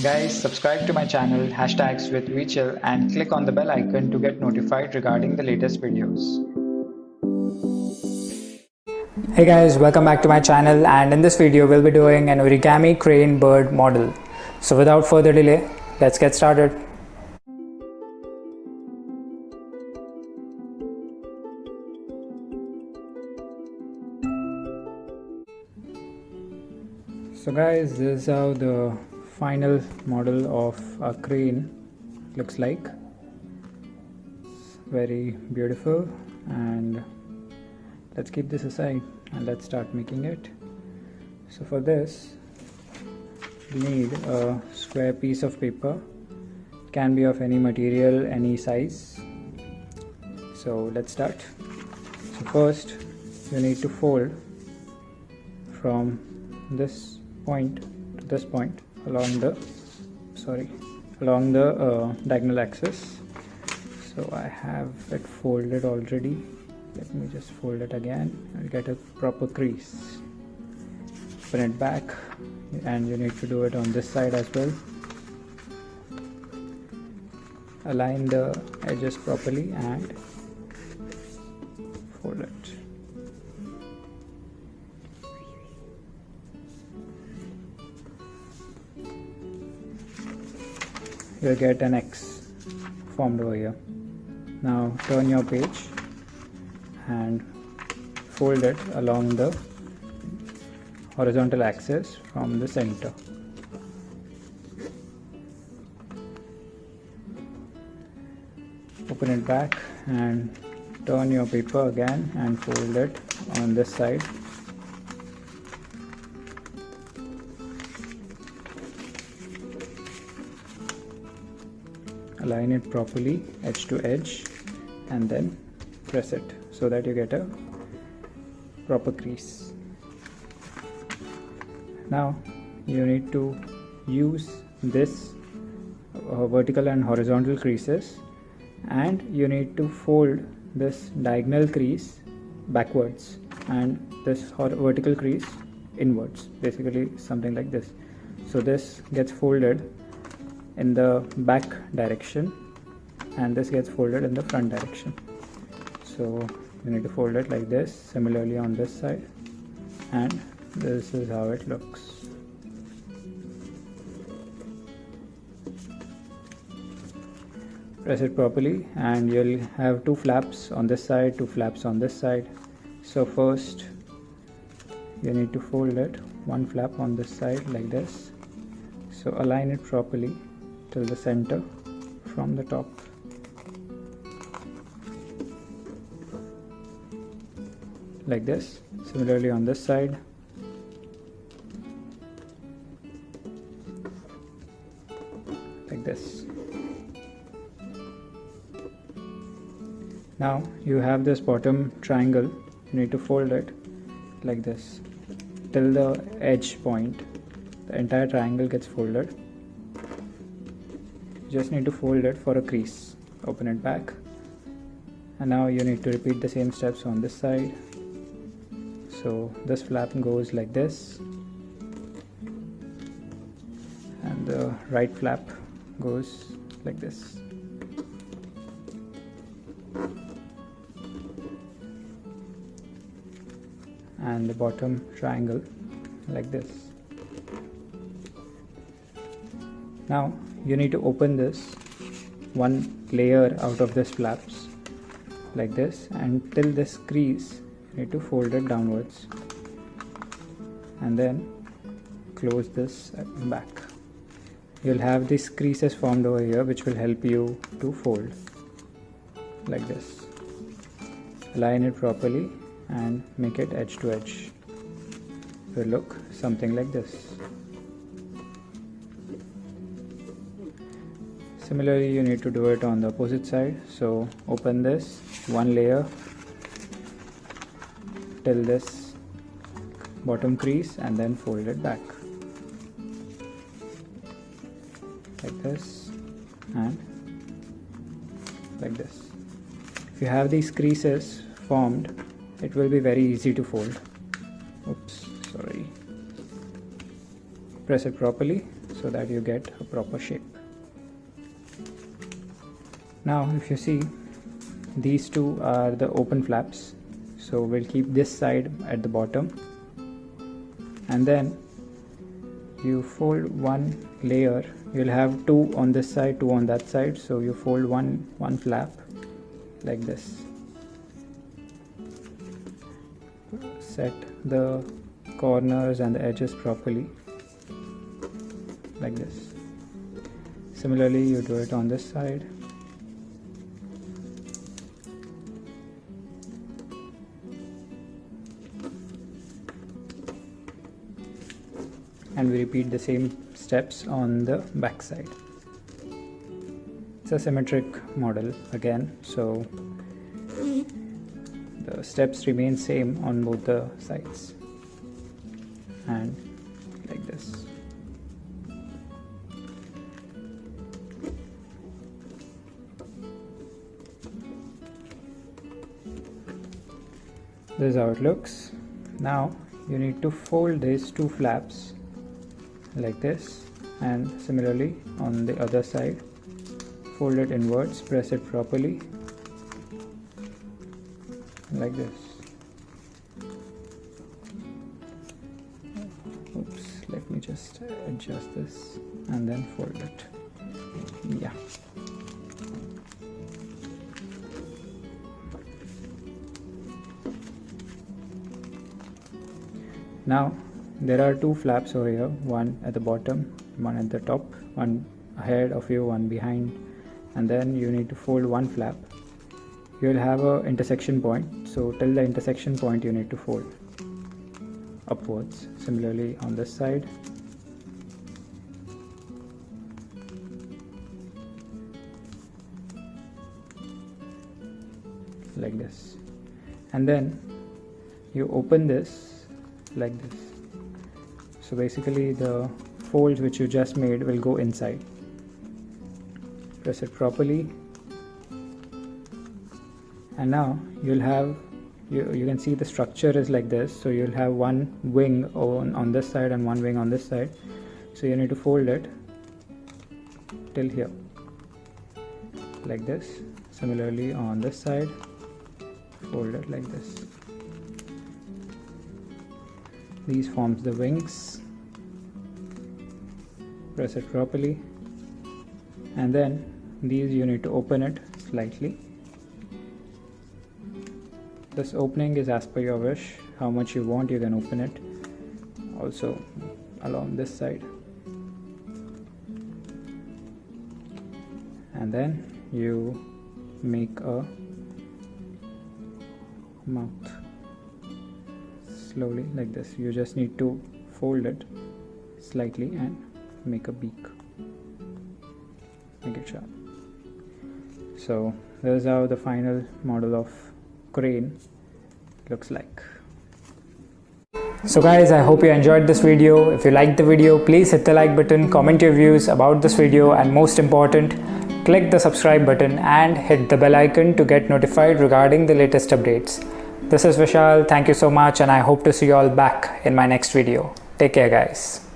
Guys, subscribe to my channel hashtags with VChill and click on the bell icon to get notified regarding the latest videos. Hey guys, welcome back to my channel, and in this video we'll be doing an origami crane bird model. So without further delay, let's get started. So guys, this is how the final model of a crane looks like. It's very beautiful, and let's keep this aside and let's start making it. So for this we need a square piece of paper. It can be of any material, any size. So let's start. So first you need to fold from this point to this point along the diagonal axis. So I have it folded already. Let me just fold it again and get a proper crease. Open it back, and you need to do it on this side as well. Align the edges properly and fold it. You'll get an X formed over here. Now turn your page and fold it along the horizontal axis from the center. Open it back and turn your paper again and fold it on this side. Align it properly, edge to edge, and then press it so that you get a proper crease. Now you need to use this vertical and horizontal creases, and you need to fold this diagonal crease backwards and this vertical crease inwards, basically something like this. So this gets folded in the back direction and this gets folded in the front direction. So you need to fold it like this, similarly on this side, and this is how it looks. Press it properly and you'll have two flaps on this side, two flaps on this side. So first you need to fold it, one flap on this side like this. So align it properly till the center from the top. Like this. Similarly on this side. Like this. Now you have this bottom triangle. You need to fold it like this till the edge point. The entire triangle gets folded. You just need to fold it for a crease. Open it back, and now you need to repeat the same steps on this side. So this flap goes like this, and the right flap goes like this. And the bottom triangle like this. Now you need to open this one layer out of this flaps like this, and till this crease you need to fold it downwards and then close this back. You'll have these creases formed over here which will help you to fold like this. Align it properly and make it edge to edge. It will look something like this. Similarly, you need to do it on the opposite side. So open this one layer till this bottom crease and then fold it back like this and like this. If you have these creases formed, it will be very easy to fold. Press it properly so that you get a proper shape. Now if you see, these two are the open flaps, so we'll keep this side at the bottom, and then you fold one layer. You'll have two on this side, two on that side, so you fold one flap like this. Set the corners and the edges properly like this. Similarly, you do it on this side. And we repeat the same steps on the back side. It's a symmetric model again, so the steps remain same on both the sides, and like this. This is how it looks. Now you need to fold these two flaps like this, and similarly on the other side. Fold it inwards, press it properly like this. Oops, let me just adjust this and then fold it. Yeah. Now there are two flaps over here, one at the bottom, one at the top, one ahead of you, one behind, and then you need to fold one flap. You will have a intersection point, so till the intersection point you need to fold upwards. Similarly on this side. Like this. And then you open this like this. So basically the folds which you just made will go inside. Press it properly, and now you'll have, you can see the structure is like this. So you'll have one wing on this side and one wing on this side, so you need to fold it till here like this. Similarly on this side, fold it like this. These forms the wings. Press it properly, and then these you need to open it slightly. This opening is as per your wish. How much you want, you can open it. Also along this side, and then you make a mouth slowly like this. You just need to fold it slightly and make a beak. Make it sharp. So this is how the final model of crane looks like. So guys, I hope you enjoyed this video. If you liked the video, please hit the like button, comment your views about this video, and most important, click the subscribe button and hit the bell icon to get notified regarding the latest updates. This is Vishal. Thank you so much, and I hope to see you all back in my next video. Take care guys.